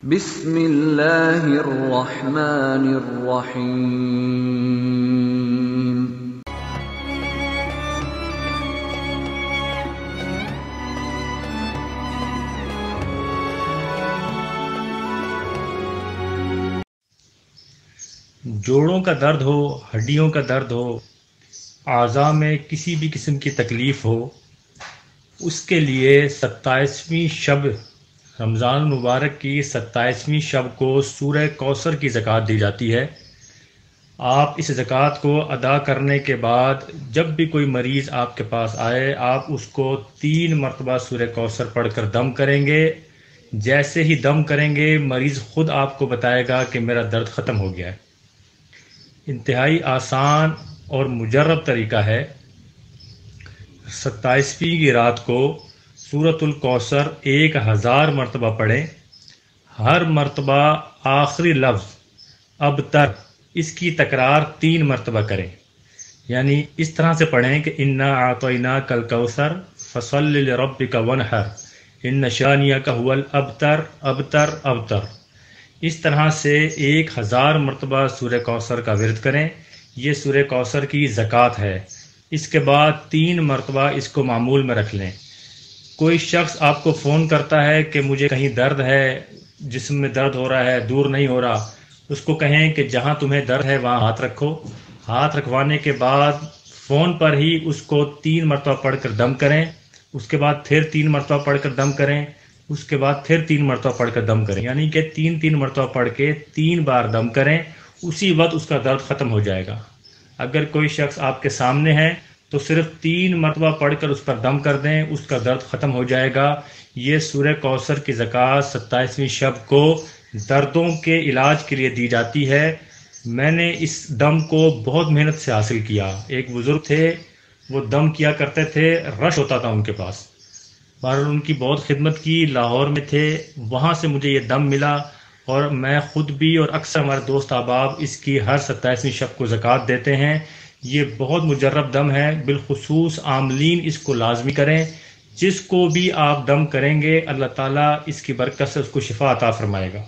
بسم اللہ الرحمن الرحیم۔ جوڑوں کا درد ہو، ہڈیوں کا درد ہو، اعضاء میں کسی بھی قسم کی تکلیف ہو، اس کے لیے 27ویں شب رمضان المبارک کی 27ویں شب کو سورہ کوثر کی زکوٰۃ دی جاتی ہے۔ آپ اس زکوٰۃ کو ادا کرنے کے بعد جب بھی کوئی مریض آپ کے پاس آئے، آپ اس کو 3 مرتبہ سورہ کوثر پڑھ کر دم کریں گے۔ جیسے ہی دم کریں گے مریض خود آپ کو بتائے گا کہ میرا درد ختم ہو گیا ہے۔ انتہائی آسان اور مجرب طریقہ ہے۔ 27ویں کی رات کو سورۃ الکوثر 1000 مرتبہ پڑھیں۔ ہر مرتبہ آخری لفظ ابتر اس کی تکرار 3 مرتبہ کریں، یعنی اس طرح سے پڑھیں کہ انا اعطیناک الکوثر فصل لربک وانحر ان شانئک ھو الابتر ابتر ابتر۔ اس طرح سے 1000 مرتبہ سورہ کوثر کا ورد کریں۔ یہ سورہ کوثر کی زکوٰۃ ہے۔ اس کے بعد 3 مرتبہ اس کو معمول میں رکھ لیں۔ کوئی شخص آپ کو فون کرتا ہے کہ مجھے کہیں درد ہے، جسم میں درد ہو رہا ہے، دور نہیں ہو رہا، اس کو کہیں کہ جہاں تمہیں درد ہے وہاں ہاتھ رکھو۔ ہاتھ رکھوانے کے بعد فون پر ہی اس کو 3 مرتبہ پڑھ کر دم کریں، اس کے بعد پھر 3 مرتبہ پڑھ کر دم کریں، اس کے بعد پھر 3 مرتبہ پڑھ کر دم کریں، یعنی کہ 3 مرتبہ پڑھ کے 3 بار دم کریں۔ اسی وقت اس کا درد ختم ہو جائے گا۔ اگر کوئی شخص آپ کے سامنے ہے تو صرف 3 مرتبہ پڑھ کر اس پر دم کر دیں، اس کا درد ختم ہو جائے گا۔ یہ سورہ کوثر کی زکوٰۃ 27ویں شب کو دردوں کے علاج کے لیے دی جاتی ہے۔ میں نے اس دم کو بہت محنت سے حاصل کیا۔ ایک بزرگ تھے، وہ دم کیا کرتے تھے، رش ہوتا تھا ان کے پاس۔ بہرحال ان کی بہت خدمت کی، لاہور میں تھے، وہاں سے مجھے یہ دم ملا، اور میں خود بھی اور اکثر ہمارے دوست احباب اس کی ہر 27ویں شب کو زکوٰۃ دیتے ہیں۔ یہ بہت مجرب دم ہے، بالخصوص عاملین اس کو لازمی کریں۔ جس کو بھی آپ دم کریں گے اللہ تعالیٰ اس کی برکت سے اس کو شفا عطا فرمائے گا۔